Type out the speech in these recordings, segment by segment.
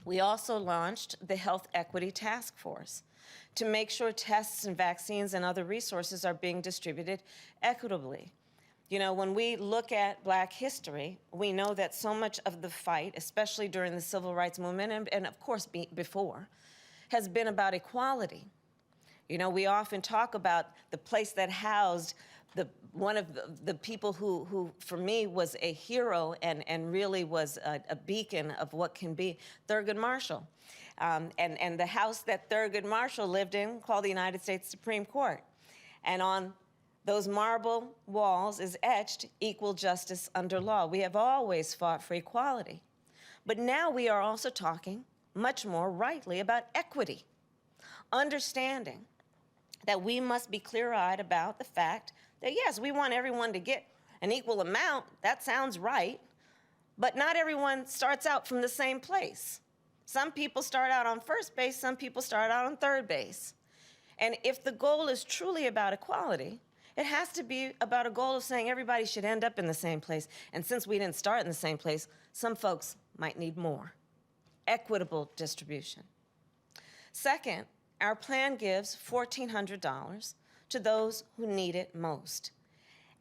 We also launched the Health Equity Task Force to make sure tests and vaccines and other resources are being distributed equitably. You know, when we look at Black history, we know that so much of the fight, especially during the Civil Rights Movement and of course before, has been about equality. You know, we often talk about the place that housed one of the people who, for me, was a hero and really was a beacon of what can be, Thurgood Marshall. And the house that Thurgood Marshall lived in, called the United States Supreme Court. And on those marble walls is etched, "Equal justice under law." We have always fought for equality. But now we are also talking much more rightly about equity, understanding that we must be clear-eyed about the fact that, yes, we want everyone to get an equal amount. That sounds right. But not everyone starts out from the same place. Some people start out on first base, some people start out on third base. And if the goal is truly about equality, it has to be about a goal of saying everybody should end up in the same place. And since we didn't start in the same place, some folks might need more. Equitable distribution. Second, our plan gives $1,400 to those who need it most,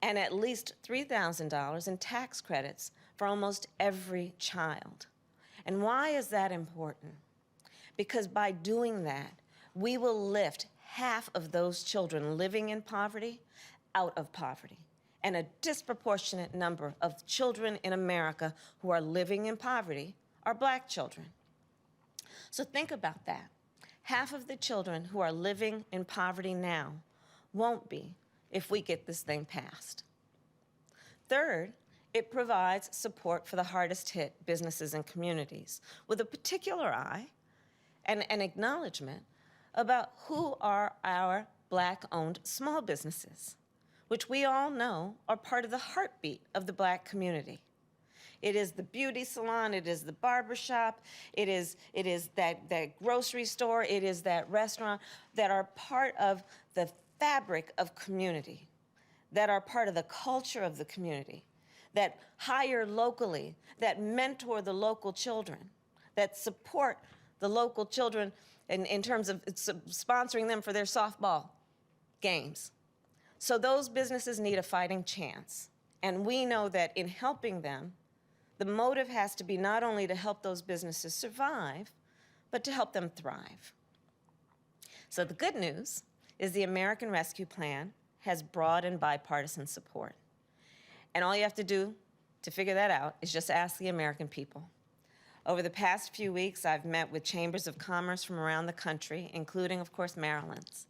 and at least $3,000 in tax credits for almost every child. And why is that important? Because by doing that, we will lift half of those children living in poverty out of poverty, and a disproportionate number of children in America who are living in poverty are Black children. So think about that. Half of the children who are living in poverty now won't be if we get this thing passed. Third, it provides support for the hardest hit businesses and communities with a particular eye and an acknowledgement about who are our Black-owned small businesses, which we all know are part of the heartbeat of the Black community. It is the beauty salon, it is the barbershop, it is that grocery store, it is that restaurant that are part of the fabric of community, that are part of the culture of the community, that hire locally, that mentor the local children, that support the local children in terms of sponsoring them for their softball games. So those businesses need a fighting chance. And we know that in helping them, the motive has to be not only to help those businesses survive, but to help them thrive. So the good news is the American Rescue Plan has broad and bipartisan support. And all you have to do to figure that out is just ask the American people. Over the past few weeks, I've met with chambers of commerce from around the country, including, of course, Maryland's.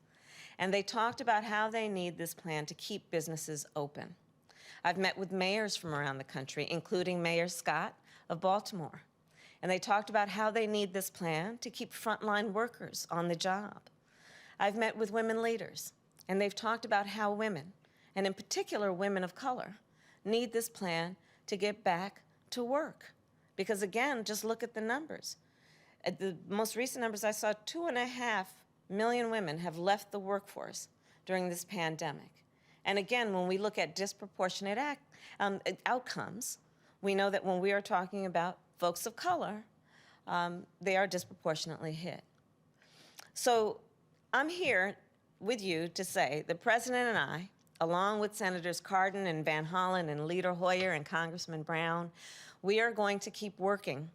And they talked about how they need this plan to keep businesses open. I've met with mayors from around the country, including Mayor Scott of Baltimore. And they talked about how they need this plan to keep frontline workers on the job. I've met with women leaders, and they've talked about how women, and in particular women of color, need this plan to get back to work. Because again, just look at the numbers. At the most recent numbers I saw, 2.5 million women have left the workforce during this pandemic. And again, when we look at disproportionate outcomes, we know that when we are talking about folks of color, they are disproportionately hit. So I'm here with you to say the President and I, along with Senators Cardin and Van Hollen and Leader Hoyer and Congressman Brown, we are going to keep working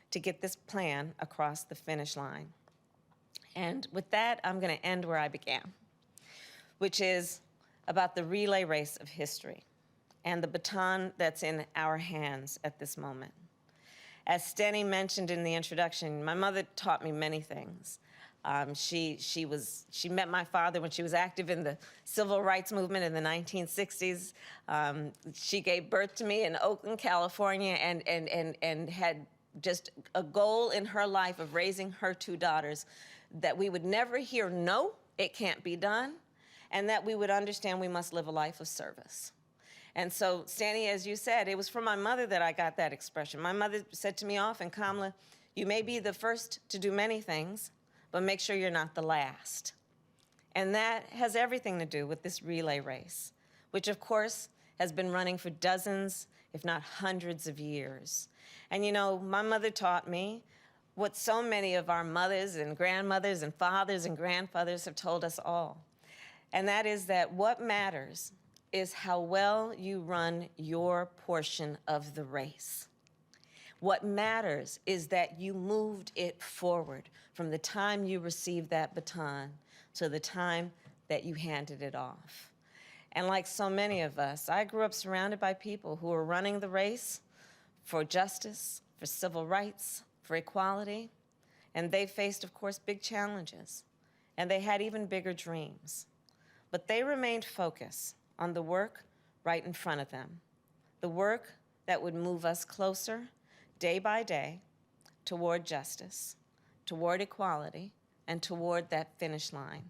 to get this plan across the finish line. And with that, I'm going to end where I began, which is about the relay race of history and the baton that's in our hands at this moment. As Steny mentioned in the introduction, my mother taught me many things. She met my father when she was active in the civil rights movement in the 1960s. She gave birth to me in Oakland, California, and had just a goal in her life of raising her two daughters that we would never hear, no, it can't be done, and that we would understand we must live a life of service. And so, Stany, as you said, it was from my mother that I got that expression. My mother said to me often, Kamala, you may be the first to do many things, but make sure you're not the last. And that has everything to do with this relay race, which of course has been running for dozens, if not hundreds of years. And you know, my mother taught me, what so many of our mothers and grandmothers and fathers and grandfathers have told us all. And that is that what matters is how well you run your portion of the race. What matters is that you moved it forward from the time you received that baton to the time that you handed it off. And like so many of us, I grew up surrounded by people who were running the race for justice, for civil rights, for equality, and they faced, of course, big challenges, and they had even bigger dreams. But they remained focused on the work right in front of them, the work that would move us closer, day by day, toward justice, toward equality, and toward that finish line.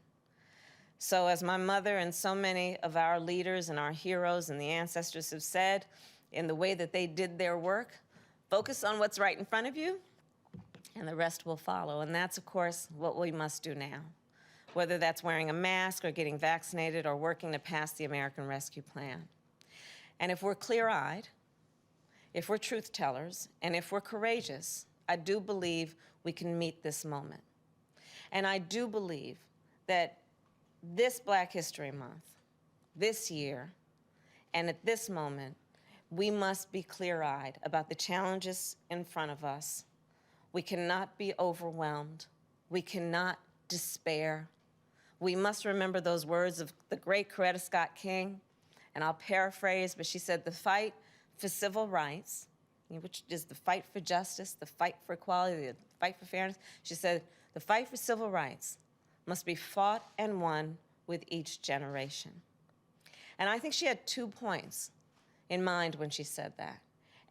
So as my mother and so many of our leaders and our heroes and the ancestors have said, in the way that they did their work, focus on what's right in front of you, and the rest will follow. And that's, of course, what we must do now, whether that's wearing a mask or getting vaccinated or working to pass the American Rescue Plan. And if we're clear-eyed, if we're truth tellers, and if we're courageous, I do believe we can meet this moment. And I do believe that this Black History Month, this year, and at this moment, we must be clear-eyed about the challenges in front of us. We cannot be overwhelmed. We cannot despair. We must remember those words of the great Coretta Scott King, and I'll paraphrase, but she said, the fight for civil rights, which is the fight for justice, the fight for equality, the fight for fairness. She said, the fight for civil rights must be fought and won with each generation. And I think she had 2 points in mind when she said that.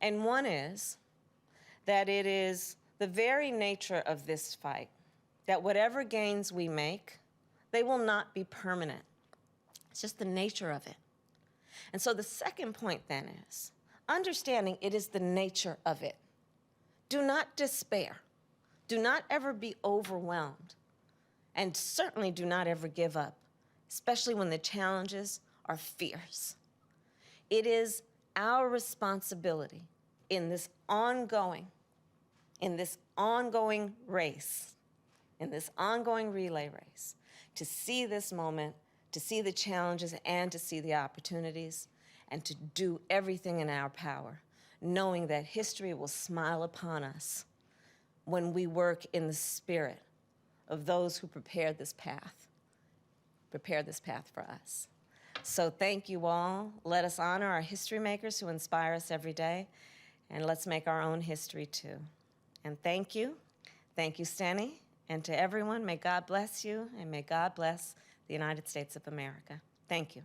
And one is that it is the very nature of this fight that whatever gains we make, they will not be permanent. It's just the nature of it. And so the second point then is understanding it is the nature of it. Do not despair. Do not ever be overwhelmed. And certainly do not ever give up, especially when the challenges are fierce. It is our responsibility in this ongoing race, in this ongoing relay race, to see this moment, to see the challenges and to see the opportunities, and to do everything in our power, knowing that history will smile upon us when we work in the spirit of those who prepared this path for us. So thank you all. Let us honor our history makers who inspire us every day, and let's make our own history too. And thank you, Steny, and to everyone, may God bless you, and may God bless the United States of America. Thank you.